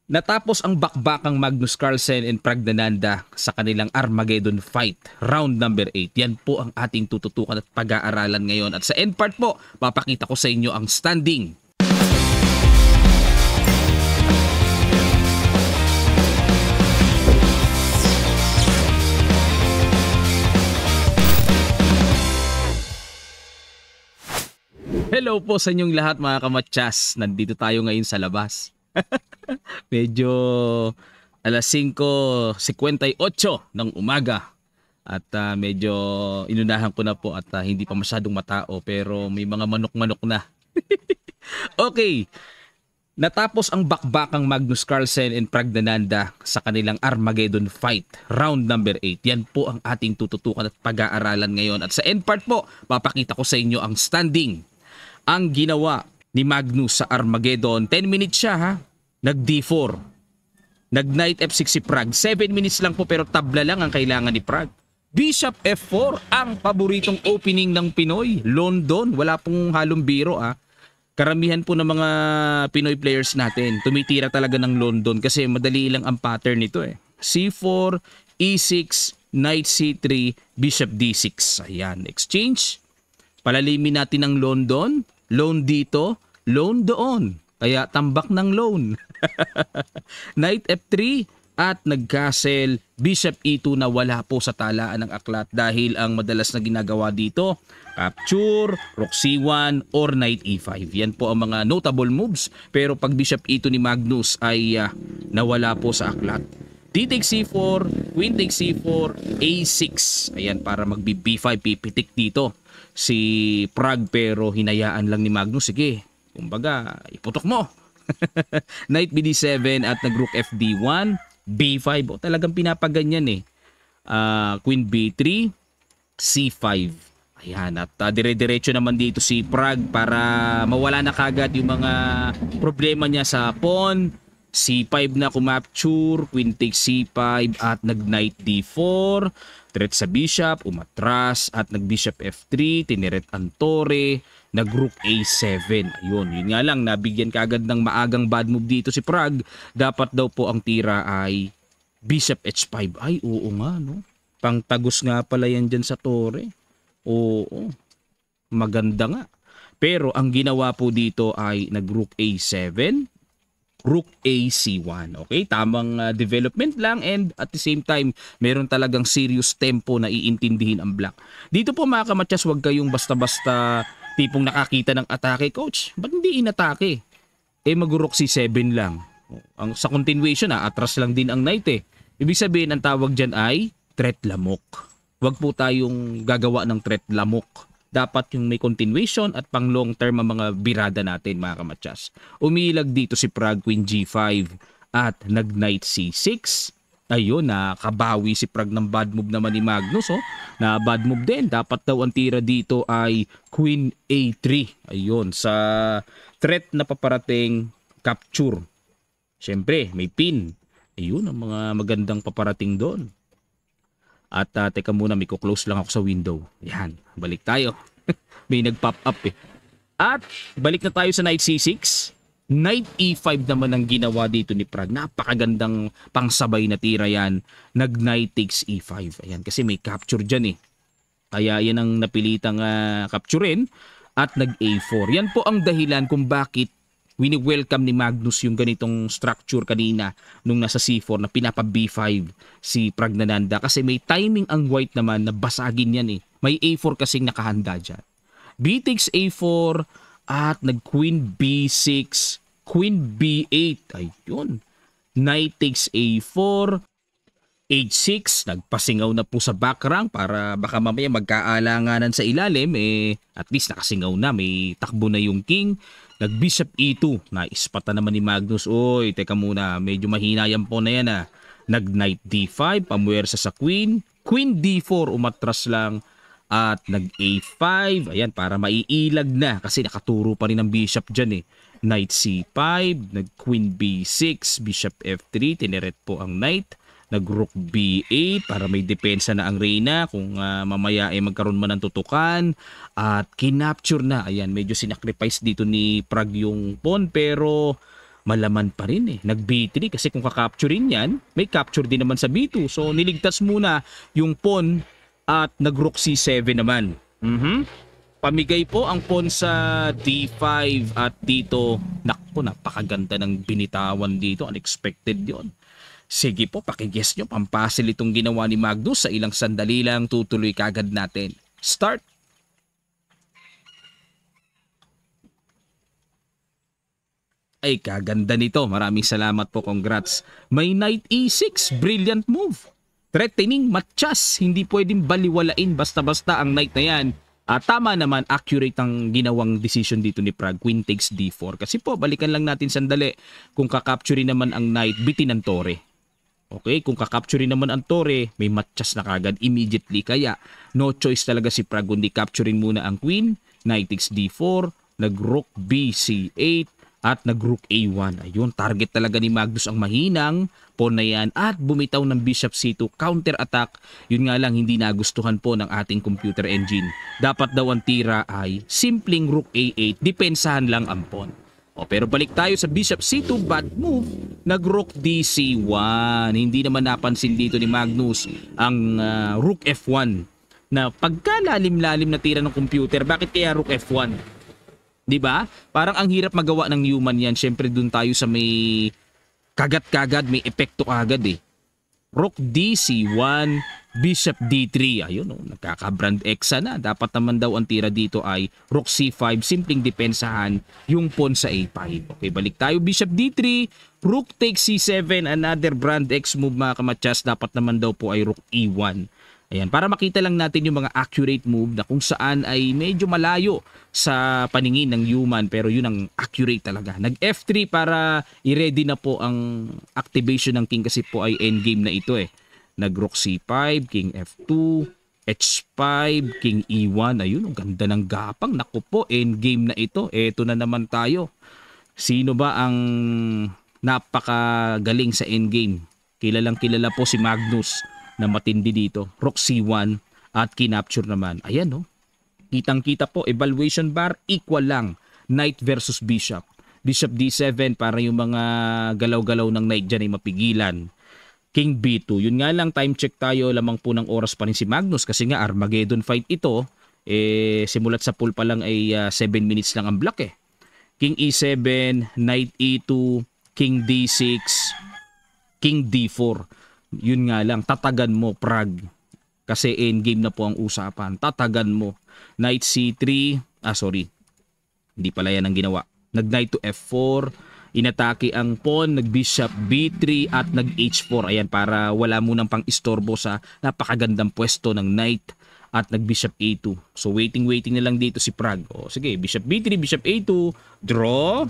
Natapos ang bakbakang Magnus Carlsen and Praggnanandhaa sa kanilang Armageddon fight, round number 8. Yan po ang ating tututukan at pag-aaralan ngayon. At sa end part po, papakita ko sa inyo ang standing. Hello po sa inyong lahat mga kamatsas. Nandito tayo ngayon sa labas. Medyo alas 5:58 ng umaga at medyo inunahan ko na po at hindi pa masyadong matao pero may mga manok-manok na. Okay, natapos ang bakbakang Magnus Carlsen and Praggnanandhaa sa kanilang Armageddon fight, round number 8. Yan po ang ating tututukan at pag-aaralan ngayon. At sa end part po, papakita ko sa inyo ang standing. Ang ginawa ni Magnus sa Armageddon, 10 minutes siya ha. Nag D4. Nag Knight F6 si Prag. 7 minutes lang po pero tabla lang ang kailangan ni Prag. Bishop F4 ang paboritong opening ng Pinoy. London, wala pong halong biro ah. Karamihan po ng mga Pinoy players natin, tumitira talaga ng London kasi madali lang ang pattern nito eh. C4, E6, Knight C3, Bishop D6. Ayan, exchange. Palalimin natin ang London. Loan dito, loan doon. Kaya tambak ng loan. Knight F3 at nag-castle Bishop E2 na wala po sa talaan ng aklat dahil ang madalas na ginagawa dito, capture, Rook C1 or Knight E5. Yan po ang mga notable moves pero pag Bishop E2 ni Magnus ay nawala po sa aklat. D takes C4, Queen takes C4, A6. Ayan para mag-B5, pipitik dito si Prag pero hinayaan lang ni Magnus. Sige, kumbaga, iputok mo. Knight BD7 at nag-Rook FD1, B5. O, talagang pinapaganyan eh. Queen B3, C5. Ayan, at dire-diretso naman dito si Prag para mawala na kagad yung mga problema niya sa pawn. C5 na kumapture, Queen takes C5 at nag-Knight D4. Threat sa Bishop, umatras at nag-Bishop F3, tineret ang Torre, nag-Rook A7. Ayun, yun nga lang, nabigyan kagad ng maagang bad move dito si Prag. Dapat daw po ang tira ay Bishop H5. Ay, oo nga, no? Pangtagos nga pala yan dyan sa Torre. Oo, maganda nga. Pero ang ginawa po dito ay nag-Rook A7, Rook AC1. Okay, tamang development lang and at the same time, meron talagang serious tempo na iintindihin ang black. Dito po mga kamatsas, huwag kayong basta-basta tipong nakakita ng atake. Coach, ba't hindi inatake? Mag-Rook C7 lang. Sa continuation, atras lang din ang knight eh. Ibig sabihin, ang tawag dyan ay threat lamok. Huwag po tayong gagawa ng threat lamok. Dapat yung may continuation at pang long term ang mga birada natin mga kamatsas. Umilag dito si Prag, Queen G5 at nag Knight C6. Ayun, nakabawi si Prag ng bad move naman ni Magnus. Oh. Na bad move din. Dapat daw ang tira dito ay Queen A3. Ayun, sa threat na paparating capture. Siyempre, may pin. Ayun, ang mga magandang paparating doon. At teka muna, may kuklose lang ako sa window. Yan, balik tayo. May nag-pop up eh. At balik na tayo sa Knight C6. Knight E5 naman ang ginawa dito ni Prag. Napakagandang pangsabay na tira yan. Nag-Knight takes E5. Ayan, kasi may capture dyan eh. Kaya yan ang napilitang capturein. At nag-A4. Yan po ang dahilan kung bakit wini-welcome ni Magnus yung ganitong structure kanina nung nasa C4 na pinapa B5 si Praggnanandhaa kasi may timing ang white naman na basagin yan eh. May A4 kasing nakahanda dyan. B takes A4 at nag-Queen B6, Queen B8. Ayun. Knight takes A4, H6. Nagpasingaw na po sa back rank para baka mamaya magkaalanganan sa ilalim. At least nakasingaw na. May takbo na yung king. Nag-Bishop E2. Naispata naman ni Magnus. Oy, teka muna. Medyo mahina yan po na yan ah. Nag-Knight D5. Pamuwersa sa Queen. Queen D4. Umatras lang. At nag-A5. Ayan, para maiilag na. Kasi nakaturo pa rin ang Bishop dyan eh. Knight C5. Nag-Queen B6. Bishop F3. Tineret po ang Knight. Nag-Rook B8 para may depensa na ang Reyna kung mamaya magkaroon man ng tutukan. At kinapture na. Ayan, medyo sinacrifice dito ni Prag yung pawn pero malaman pa rin eh. Nag B3 kasi kung kakapturein yan, may capture din naman sa B2. So niligtas muna yung pawn at nag rook C7 naman. Pamigay po ang pawn sa D5 at dito, naku, napakaganda ng binitawan dito. Unexpected yon. Sige po, pakiguess nyo, pampasil itong ginawa ni Magnus. Sa ilang sandali lang, tutuloy kagad natin. Start! Ay, kaganda nito. Maraming salamat po, congrats. May knight E6, brilliant move. Threatening, matchas. Hindi pwedeng baliwalain basta-basta ang knight na yan. Tama naman, accurate ang ginawang decision dito ni Prag. Queen takes D4. Kasi po, balikan lang natin sandali. Kung kakapture naman ang knight, bitin ang tore. Okay, kung kakapture naman ang tore, may matchas na kagad immediately. Kaya, no choice talaga si Prag, kundi capturein muna ang queen, knight takes D4, nag-rook BC8, at nag-rook A1. Ayun, target talaga ni Magnus ang mahinang pawn na yan at bumitaw ng bishop C2, counter-attack. Yun nga lang, hindi nagustuhan po ng ating computer engine. Dapat daw ang tira ay simpleng rook A8, depensahan lang ang pawn. Pero balik tayo sa bishop C2, bad move, nag-rook DC1. Hindi naman napansin dito ni Magnus ang rook F1 na pagkalalim-lalim na tira ng computer. Bakit kaya rook F1? 'Di ba? Parang ang hirap magawa ng human 'yan. Syempre doon tayo sa may kagat-kagad, may epekto agad eh. Rook DC1, Bishop D3. Ayun oh, nagkaka-brand X na. Dapat naman daw ang tira dito ay Rook C5, simpleng depensahan yung pawn sa A5. Okay, balik tayo. Bishop D3, Rook takes C7, another brand X move mga kamatsas. Dapat naman daw po ay Rook E1. Ayan, para makita lang natin yung mga accurate move na kung saan ay medyo malayo sa paningin ng human pero yun ang accurate talaga. Nag F3 para i-ready na po ang activation ng king kasi po ay endgame na ito eh. Nag rook C5, king F2, H5, king E1. Ayun, ang ganda ng gapang. Naku po, endgame na ito. Eto na naman tayo. Sino ba ang napakagaling sa endgame? Kilalang kilala po si Magnus na matindi dito. Rook C1 at kinapture naman. Ayan no. Kitang-kita po, evaluation bar equal lang. Knight versus bishop. Bishop D7 para yung mga galaw-galaw ng knight dyan ay mapigilan. King B2. Yun nga lang, time check tayo. Lamang po ng oras pa rin si Magnus kasi nga Armageddon fight ito. Simulat sa pool pa lang ay 7 minutes lang ang block eh. King E7, Knight E2, King D6, King D4. Yun nga lang, tatagan mo Prag. Kasi endgame na po ang usapan. Tatagan mo. Knight C3, hindi pala yan ang ginawa. Nag-knight to F4, inatake ang pawn, nag-bishop B3 at nag-H4. Ayan, para wala munang pang-istorbo sa napakagandang pwesto ng knight at nag-bishop A2. So waiting na lang dito si Prag. Sige, bishop B3, bishop A2, draw.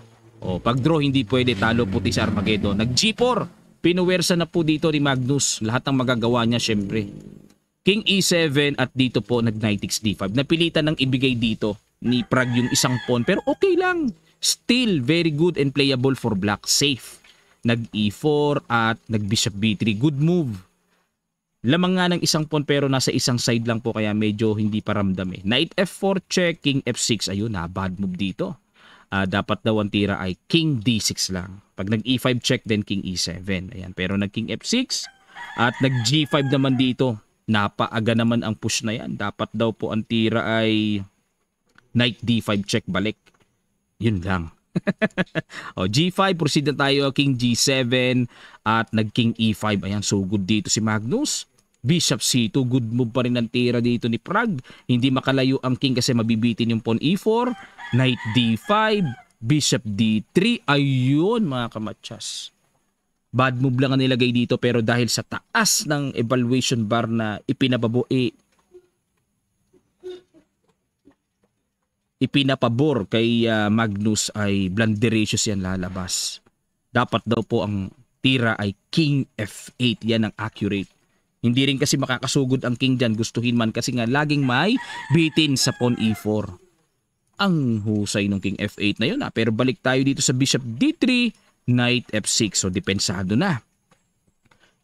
Pag draw hindi pwede, talo puti sa Armageddon. Nag-G4. Pinuwersa na po dito ni Magnus. Lahat ng magagawa niya syempre. King E7 at dito po nag-knight takes D5. Napilitan ng ibigay dito ni Prag yung isang pawn pero okay lang. Still very good and playable for black. Safe. Nag-E4 at nag-bishop B3. Good move. Lamang nga ng isang pawn pero nasa isang side lang po kaya medyo hindi pa ramdam eh. Knight F4 check, King F6. Ayun na, bad move dito. Dapat daw ang tira ay King D6 lang. Pag nag-E5 check, then King E7. Ayan. Pero nag-King F6 at nag-G5 naman dito. Napaaga naman ang push na yan. Dapat daw po ang tira ay Knight D5 check balik. Yun lang. G5, proceed na tayo. King G7 at nag-King E5. Ayan, so good dito si Magnus. Bishop C2, good move pa rin ang tira dito ni Prag. Hindi makalayo ang king kasi mabibitin yung pawn E4. Knight D5, Bishop D3. Ayun mga kamatsas. Bad move lang ang nilagay dito pero dahil sa taas ng evaluation bar na ipinapabor kay Magnus ay blunderacious yan lalabas. Dapat daw po ang tira ay King F8. Yan ang accurate. Hindi rin kasi makakasugod ang king dyan. Gustuhin man kasi nga laging may bitin sa pawn E4. Ang husay ng King F8 na yun. Pero balik tayo dito sa Bishop D3, Knight F6. So depensado na.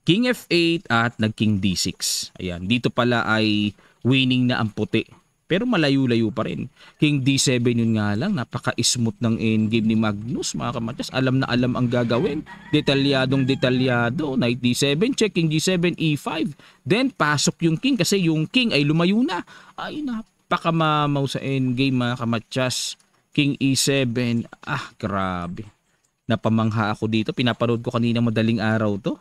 King F8 at nag-King D6. Ayan. Dito pala ay winning na ang puti. Pero malayo-layo pa rin. King D7 yun nga lang, napaka-smooth ng endgame ni Magnus, mga kamatyas. Alam na alam ang gagawin. Detalyadong detalyado. Knight D7, check, King G7, E5. Then pasok yung King kasi yung King ay lumayo na. Ay, napakamamaw sa endgame, mga kamatyas. King E7, grabe. Napamangha ako dito. Pinapanood ko kanina madaling araw to.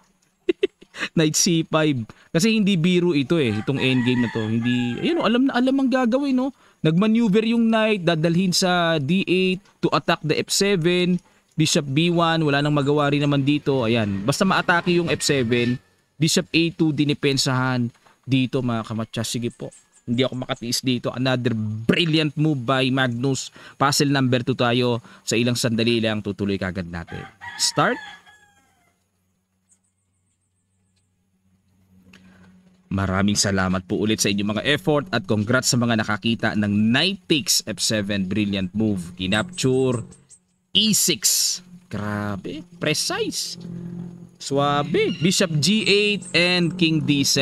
Knight C5. Kasi hindi biro ito itong endgame na to. Hindi, alam na alam ang gagawin, no? Nagmaneuver yung knight, dadalhin sa D8 to attack the F7, Bishop B1, wala nang magawa rin naman dito. Ayan, basta ma-atake yung F7, Bishop A2, dinipensahan dito, mga kamatyas. Sige po, hindi ako makatiis dito. Another brilliant move by Magnus. Puzzle number 2 tayo. Sa ilang sandali lang, tutuloy kagad natin. Start. Maraming salamat po ulit sa inyong mga effort at congrats sa mga nakakita ng Knight takes F7. Brilliant move. Kinapture. E6. Grabe. Precise. Suabe. Bishop G8 and King D7.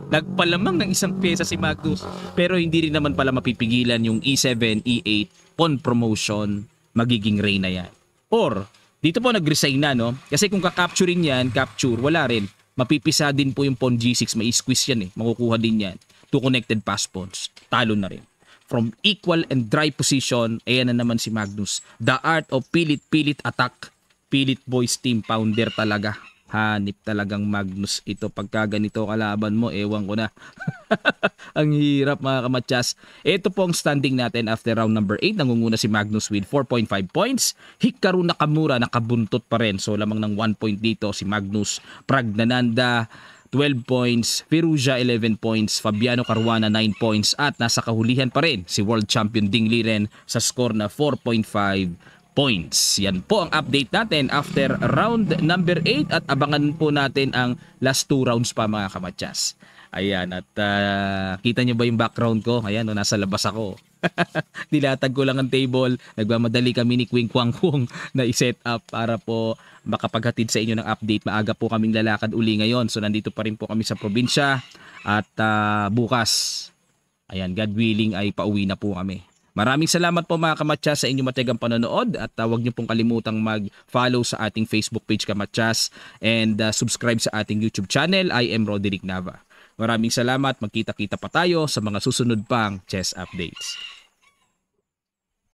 Nagpalamang ng isang pyesa si Magnus. Pero hindi rin naman pala mapipigilan yung E7, E8. Pawn promotion. Magiging reyna yan. Or, dito po nag-resign na, no? Kasi kung kakapturein yan, capture, wala rin. Mapipisa din po yung pawn G6, may squeeze yan makukuha din yan. Two connected pass pawns, talo na rin. From equal and dry position, ayan na naman si Magnus. The art of pilit-pilit attack. Pilit boys team, pounder talaga. Hanip talagang Magnus ito. Pagka ganito kalaban mo, ewan ko na. Ang hirap, mga kamatyas. Ito po ang standing natin after round number 8. Nangunguna si Magnus with 4.5 points. Hikaru Nakamura nakabuntot pa rin. So lamang ng 1 point dito si Magnus. Pragnananda 12 points. Firuza 11 points. Fabiano Caruana 9 points. At nasa kahulihan pa rin si World Champion Ding Liren sa score na 4.5 points. Yan po ang update natin after round number 8 at abangan po natin ang last 2 rounds pa, mga kamatyas. Ayan, at kita nyo ba yung background ko? Ayan, nasa labas ako. Nilatag ko lang ang table. Nagmamadali kami ni Quing Kwang Kwong na i-set up para po makapaghatid sa inyo ng update. Maaga po kaming lalakad uli ngayon. So nandito pa rin po kami sa probinsya at bukas, ayan, God willing ay pauwi na po kami. Maraming salamat po, mga kamatyas, sa inyong matigang panonood at huwag niyo pong kalimutang mag-follow sa ating Facebook page, Kamatyas, and subscribe sa ating YouTube channel. I am Roderick Nava. Maraming salamat. Magkita-kita pa tayo sa mga susunod pang chess updates.